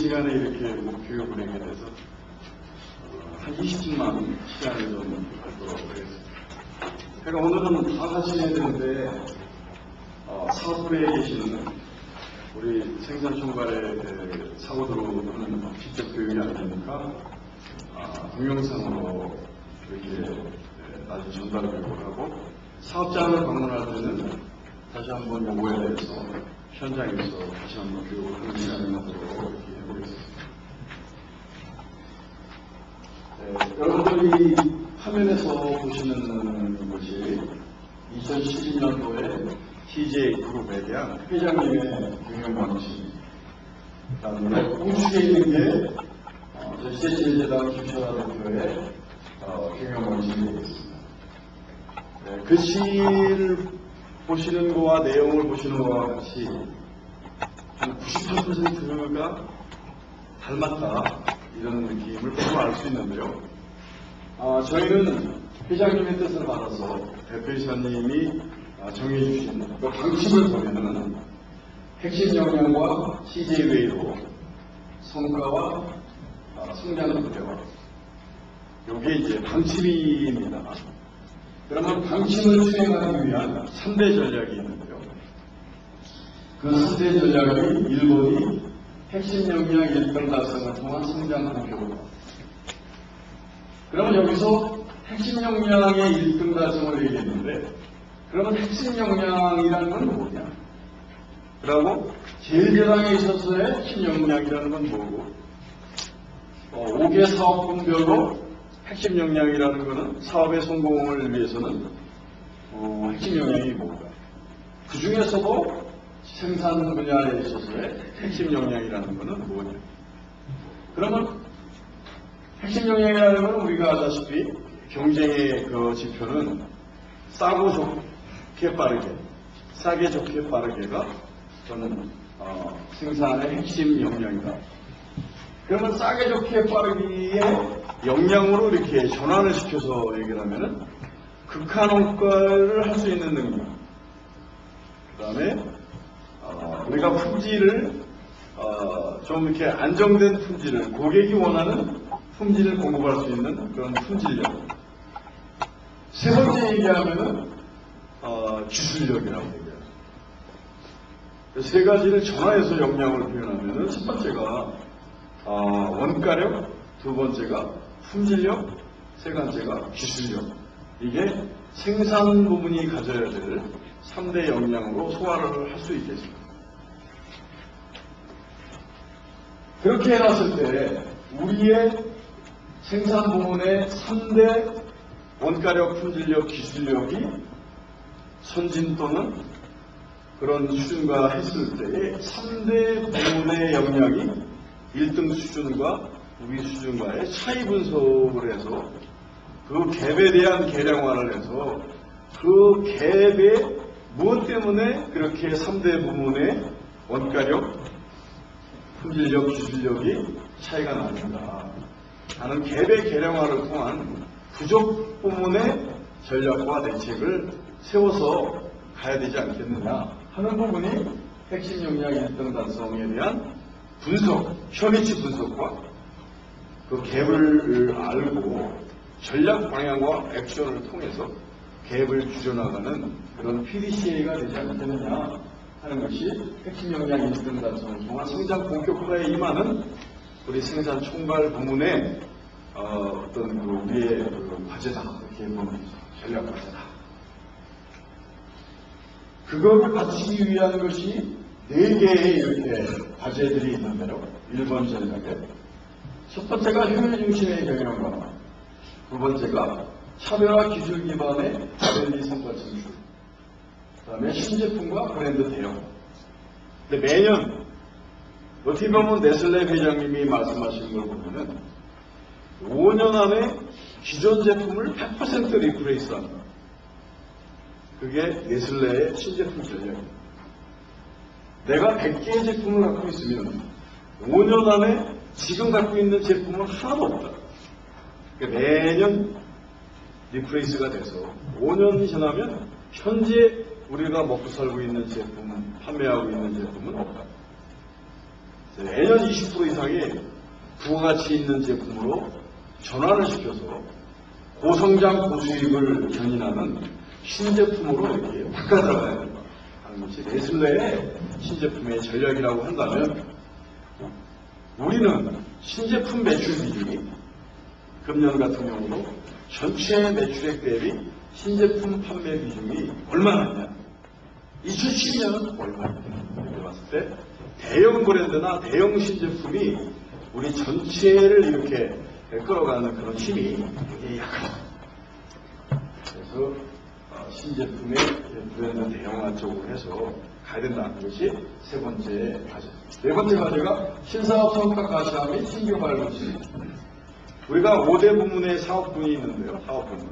시간에 이렇게 교육을 하게 돼서 한 20분만 시간을 좀 갖도록 하겠습니다. 그러니까 오늘은 다 같이 해야 되는데 사업부에 계시는 우리 생산총괄의 사고들은 직접 교육이 안 되니까 동영상으로 이렇게 나중에 전달 교육을 하고 사업장을 방문할 때는 다시 한번 요거에 대해서 현장에서 다시 한번 교육을 하는 시간을 갖도록 이렇게 해보겠습니다. 여러분들이 화면에서 보시는 것이 2012년도에 TJ 그룹에 대한 회장님의 경영 방식, 그다음에 우측에 있는 게 세치제당 김철아 대표의 경영 방식이 되겠습니다. 글씨를 보시는 거와 내용을 보시는 거와 같이 한 98%가 닮았다 이런 느낌을 바로 알 수 있는데요. 저희는 회장님의 뜻을 받아서 대표이사님이 정해주신 그 방침을 보면은 핵심 역량과 CJ웨이로 성과와 성장 구조화 이게 이제 방침입니다. 그러면 방침을 수행하기 위한 3대 전략이 있는데요. 그 3대 전략이 1번이 핵심 역량 1등 달성을 통한 성장 목표화. 그러면 여기서 핵심 역량의 1등 달성을 얘기했는데 그러면 핵심 역량이라는 건 뭐냐? 그리고 제일제당에 있어서의 핵심 역량이라는 건 뭐고 5개 사업분별로 핵심 역량이라는 것은 사업의 성공을 위해서는 핵심 역량이 뭔가? 그 중에서도 생산 분야에 있어서의 핵심 역량이라는 것은 뭐냐? 그러면 핵심 역량이라는 것은 우리가 아다시피 경쟁의 그 지표는 싸고 좋게 빠르게, 싸게 좋게 빠르게가 저는 생산의 핵심 역량이다. 그러면 싸게 좋게 빠르기에 역량으로 이렇게 전환을 시켜서 얘기를 하면은 극한 원가를 할 수 있는 능력. 그 다음에 우리가 품질을 좀 이렇게 안정된 품질을 고객이 원하는 품질을 공급할 수 있는 그런 품질력. 세 번째 얘기하면은 기술력이라고 얘기해요. 세 가지를 전화해서 역량을 표현하면은 첫 번째가 원가력, 두 번째가 품질력, 세 번째가 기술력. 이게 생산 부분이 가져야 될 3대 역량으로 소화를 할 수 있겠습니다. 그렇게 해놨을 때 우리의 생산 부문의 3대 원가력, 품질력, 기술력이 선진 또는 그런 수준과 했을 때에 3대 부문의 역량이 1등 수준과 우리 수준과의 차이 분석을 해서 그 갭에 대한 계량화를 해서 그 갭에 무엇 때문에 그렇게 3대 부문의 원가력, 품질력, 기술력이 차이가 나는가 하는 갭의 계량화를 통한 부족 부문의 전략과 대책을 세워서 가야 되지 않겠느냐 하는 부분이 핵심 역량 1등 달성에 대한 분석, 현위치 분석과 그 갭을 알고 전략 방향과 액션을 통해서 갭을 줄여나가는 그런 PDCA가 되지 않겠느냐 하는 것이 핵심 역량 1등 달성을 통한 성장 본격화에 임하는 우리 생산 총괄 부문의 어떤 우리의 과제다 이렇게 보면 전략 과제다. 그거를 갖추기 위한 것이 4개의 이렇게 과제들이 있는데요. 1번 전략에 첫 번째가 효율 중심의 경영 강화, 두 번째가 차별화 기술 기반의 R&D 성과 창출, 그 다음에 신제품과 브랜드 대형. 근데 매년 어떻게 보면 네슬레 회장님이 말씀하시는 걸 보면은 5년 안에 기존 제품을 100% 리플레이스 한다. 그게 네슬레의 신제품 전략입니다. 내가 100개의 제품을 갖고 있으면 5년 안에 지금 갖고 있는 제품은 하나도 없다. 그러니까 매년 리플레이스가 돼서 5년이 지나면 현재 우리가 먹고 살고 있는 제품, 판매하고 있는 제품은 없다. 매년 20% 이상의 부가가치 있는 제품으로 전환을 시켜서 고성장 고수익을 견인하는 신제품으로 이렇게 바꿔나가야 된다 하는 것이 네슬레의 신제품의 전략이라고 한다면, 우리는 신제품 매출 비중이 금년 같은 경우도 전체 매출액 대비 신제품 판매 비중이 얼마나 2012년은 얼마냐 이렇게 봤을 때 대형 브랜드나 대형 신제품이 우리 전체를 이렇게 끌어가는 그런 힘이 굉장히 약하다. 그래서 신제품의 브랜드 대형화 쪽으로 해서 가야 된다는 것이 세 번째 과제. 네 번째 과제가 신사업 성과 가시화 및 신규 발굴 시. 우리가 5대 부문의 사업군이 있는데요. 사업 부문.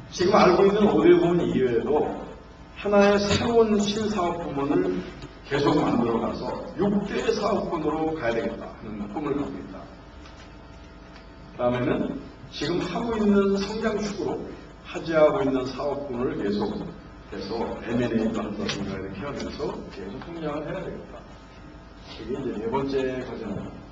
지금 알고 있는 5대 부문 이외에도 하나의 새로운 신사업 부문을 계속 만들어가서 6대 사업군으로 가야 되겠다 하는 꿈을 갖고 있다. 다음에는 지금 하고 있는 성장축으로 하지하고 있는 사업군을 계속해서 M&A도 한다든가 이렇게 하면서 계속 성장을 해야 되겠다. 이게 이제 네 번째 과제입니다.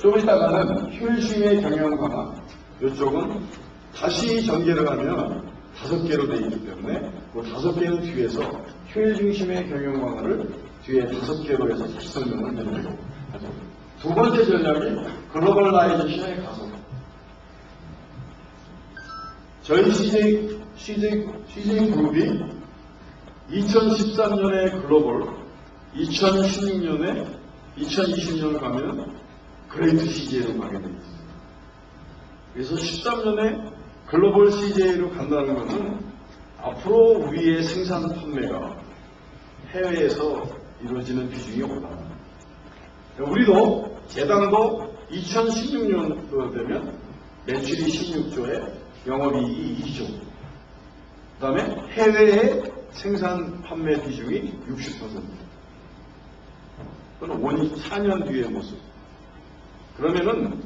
좀 이따가는 효율 중의 경영 강화. 이쪽은 다시 전개를 하면 5개로 되어 있기 때문에 그 5개는 뒤에서 효율 중심의 경영 강화를 뒤에 5개로 해서 다시 설명을 드리도록 하죠. 두 번째 전략이 글로벌라이제이션의 가속. 저희 CJ 그룹이 2013년에 글로벌, 2016년에 2020년을 가면 그레이트 CJ로 가게 되어 있습니다. 그래서 13년에 글로벌 CJ로 간다는 것은 앞으로 우리의 생산 판매가 해외에서 이루어지는 비중이 올라갑니다. 우리도 제당도 2016년도 되면 매출이 16조에 영업이익이 2조. 그 다음에 해외의 생산 판매 비중이 60%. 그건 4년 뒤의 모습. 그러면은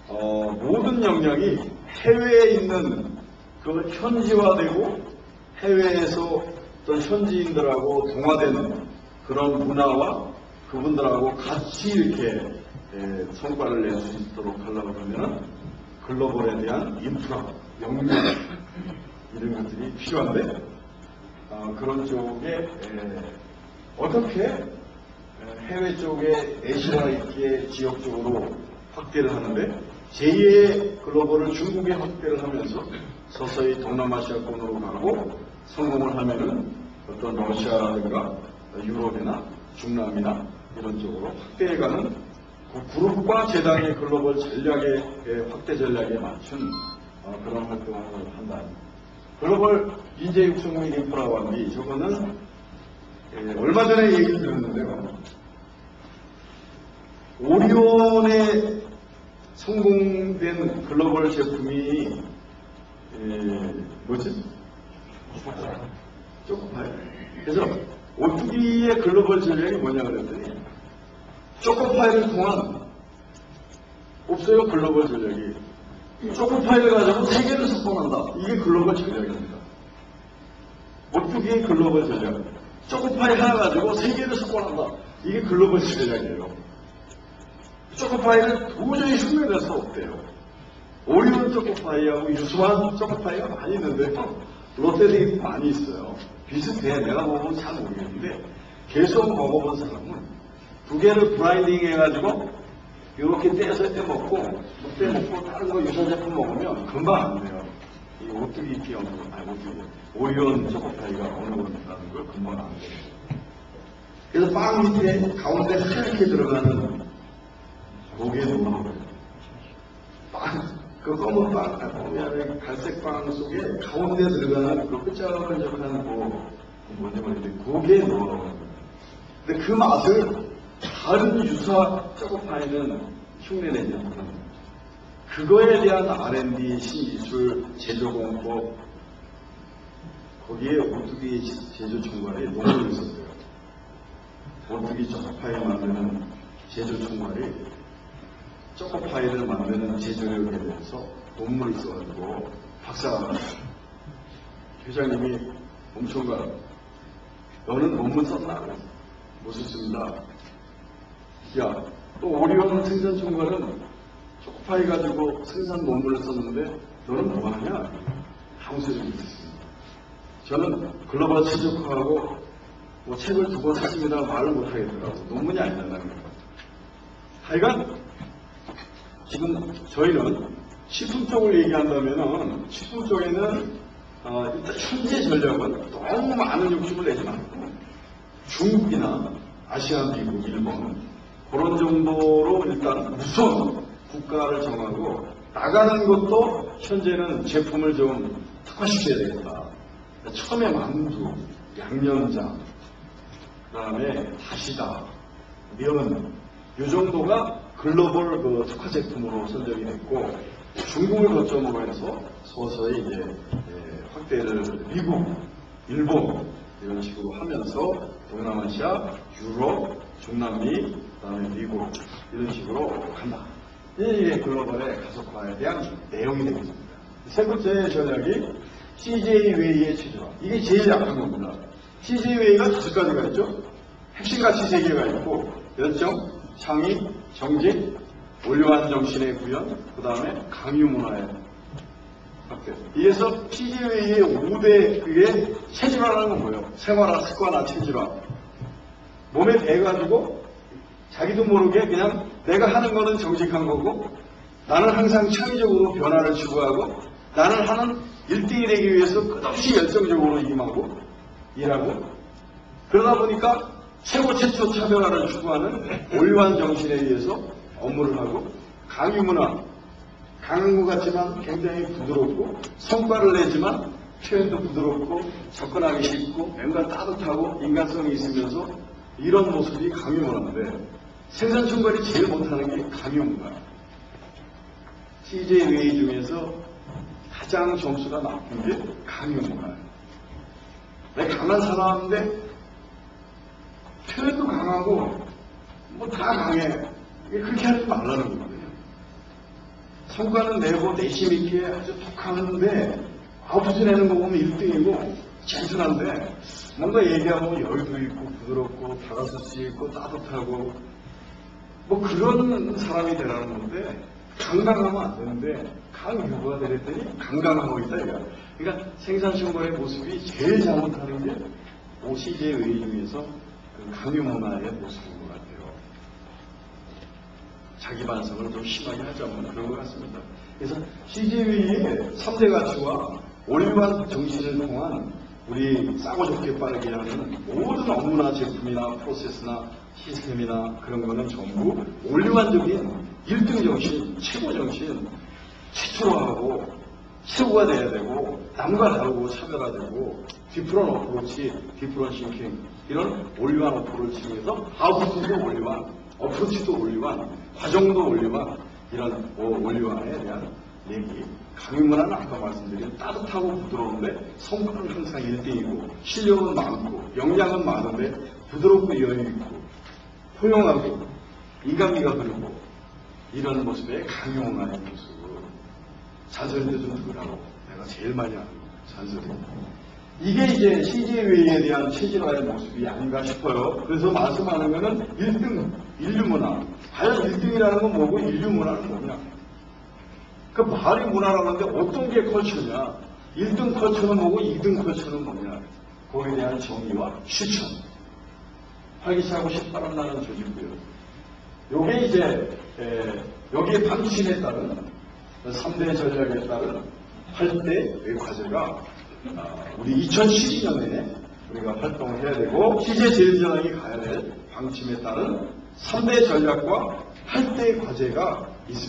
모든 역량이 해외에 있는 그 현지화되고 해외에서 어떤 현지인들하고 동화되는 그런 문화와 그분들하고 같이 이렇게 성과를 낼 수 있도록 하려고 하면은 글로벌에 대한 인프라, 역량 이런 것들이 필요한데 그런 쪽에 어떻게 해외 쪽에 아시아 있기에 지역적으로 확대를 하는데 제2의 글로벌을 중국에 확대를 하면서 서서히 동남아시아권으로 가고 성공을 하면은 어떤 러시아라든가 유럽이나 중남이나 이런 쪽으로 확대해가는 그 그룹과 재단의 글로벌 전략의 확대 전략에 맞춘 그런 활동을 한다. 글로벌 인재 육성 및 인프라 완비, 저거는 얼마 전에 얘기를 들었는데요. 오리온의 성공된 글로벌 제품이 뭐지? 초코파이. 그래서 오뚜기의 글로벌 전략이 뭐냐 그랬더니 초코파이를 통한 없어요 글로벌 전략이. 초코파이를 가지고 세계를 석권한다. 이게 글로벌 전략입니다. 오뚜기의 글로벌 전략. 초코파이 하나 가지고 세계를 석권한다. 이게 글로벌 전략이에요. 초코파이를 도저히 흉내낼 수 없대요. 오리온 초코파이하고 유수한 초코파이가 많이 있는데요. 롯데들이 많이 있어요. 비슷해. 내가 먹으면 잘 모르겠는데 계속 먹어본 사람은 두 개를 브라이딩 해가지고 이렇게 떼서 떼먹고 다른 거 유사제품 먹으면 금방 안 돼요. 이 오뚜기 끼얹고 오리온 초코파이가 어느 건가는 걸 금방 안 돼요. 그래서 빵 밑에 가운데 하얗게 들어가는 고개 누르는 빵, 그 검은 빵, 갈색 빵 속에 가운데 들어가는 그 끈적끈적한 뭔지 모르겠는데 고개 누르는 거예요. 근데 그 맛을 다른 유사 초코파이는 흉내내지 않는 그거에 대한 R&D, 신기술, 제조공법, 거기에 오뚜기 제조 총괄이 너무 있었어요. 오뚜기 초코파이 만드는 제조 총괄이 초코파이를 만드는 제조력에 대해서 논문이 있어가지고 박사가 회장님이 엄청 너는 논문 썼나? 멋있습니다. 야, 또 오리온 생산총괄은 쪽파해가지고 생산 논문을 썼는데 너는 뭐하냐? 아무 소용이 있었습니다. 저는 글로벌 최적화하고 뭐 책을 2번 썼습니다 말을 못하겠더라고요. 논문이 안 된다는 거예요. 하여간 지금 저희는 식품 쪽을 얘기한다면은 식품 쪽에는 일단 현재 전략은 너무 많은 욕심을 내지 말고 중국이나 아시아, 미국, 일본 그런 정도로 일단 우선 국가를 정하고 나가는 것도 현재는 제품을 좀 특화시켜야 되겠다. 처음에 만두, 양념장, 그 다음에 다시다, 면, 이 정도가 글로벌 그 특화 제품으로 선정이 됐고 중국을 거점으로 해서 서서히 이제 확대를 미국, 일본 이런 식으로 하면서 동남아시아, 유럽, 중남미, 그다음에 미국 이런 식으로 간다. 이게 글로벌의 가속화에 대한 내용이 되겠습니다. 세 번째 전략이 CJ 웨이의 체제화. 이게 제일 약한 겁니다. CJ 웨이가 5가지가 있죠. 핵심 가치 3개가 있고 열정, 창의, 정직, 올류한 정신의 구현, 그 다음에 강유 문화의 확대. 이에서 CJ 웨이의 5대 그게 체질화라는 건 뭐예요? 생활화, 습관화, 체질화. 몸에 배가지고 자기도 모르게 그냥 내가 하는 거는 정직한 거고 나는 항상 창의적으로 변화를 추구하고 나는 하는 1등이 되기 위해서 끝없이 열정적으로 임하고 일하고 그러다 보니까 최고 최초 차별화를 추구하는 올류한 정신에 의해서 업무를 하고 강유 문화 강한 것 같지만 굉장히 부드럽고 성과를 내지만 표현도 부드럽고 접근하기 쉽고 뭔가 따뜻하고 인간성이 있으면서 이런 모습이 강유 문화인데 생산 총괄이 제일 못하는 게 강유 문화. CJ 웨이 중에서 가장 점수가 나쁜 게 강유 문화예요. 내가 강한 사람인데 표현도 강하고 뭐 다 강해. 그렇게 하지 말라는 거거든요. 성과는 내고 내심 있게 아주 독하는데 아웃풋 내는 거 보면 1등이고 젠틀한데 뭔가 얘기하면 여유도 있고 부드럽고 다가설 수 있고 따뜻하고 뭐 그런 사람이 되라는 건데 강강하면 안 되는데 강유가 되랬더니 강강하고 있다 이거야. 그러니까 생산총괄의 모습이 제일 잘못하는 게 CJ 웨이 중에서 그 강유 문화의 모습인 것 같아요. 자기 반성을 좀 심하게 하자면 그런 것 같습니다. 그래서 CJ 웨이의 3대 가치와 올류한 정신을 통한 우리 싸고 좋게 빠르게 하는 모든 업무나 제품이나 프로세스나 시스템이나 그런 거는 전부 올류한적인 1등 정신, 최고 정신, 최초로 하고 최고가 돼야 되고 남과 다르고 차별화되고 디프런 어프로치, 디프런 싱킹 이런 올류한 어프로치에서 아웃풋도 올류한, 어프로치도 올류한, 과정도 올류한 이런 올류한에 대한 얘기. 강유문화는 아까 말씀드린 따뜻하고 부드러운데 성과는 항상 1등이고 실력은 많고 역량은 많은데 부드럽고 여유있고 포용하고 인간미가 흐르고 이런 모습의 강유문화의 모습. 잔소리도 좀 들으라고 내가 제일 많이 하는 잔소리. 이게 이제 CJ 웨이에 대한 체질화의 모습이 아닌가 싶어요. 그래서 말씀하는 거는 1등, 인류문화. 과연 1등이라는 건 뭐고 인류문화는 뭐냐. 그 말이 문화라는데 어떤 게 컬처냐. 1등 컬처는 뭐고 2등 컬처는 뭐냐. 거기에 대한 정의와 실천. 활기차고 신바람 나는 조직고요. 요게 이제 여기에 방침에 따른 3대 전략에 따른 8대 과제가 우리 2012년에 우리가 활동을 해야 되고 CJ 제1전략이 가야 될 방침에 따른 3대 전략과 8대 과제가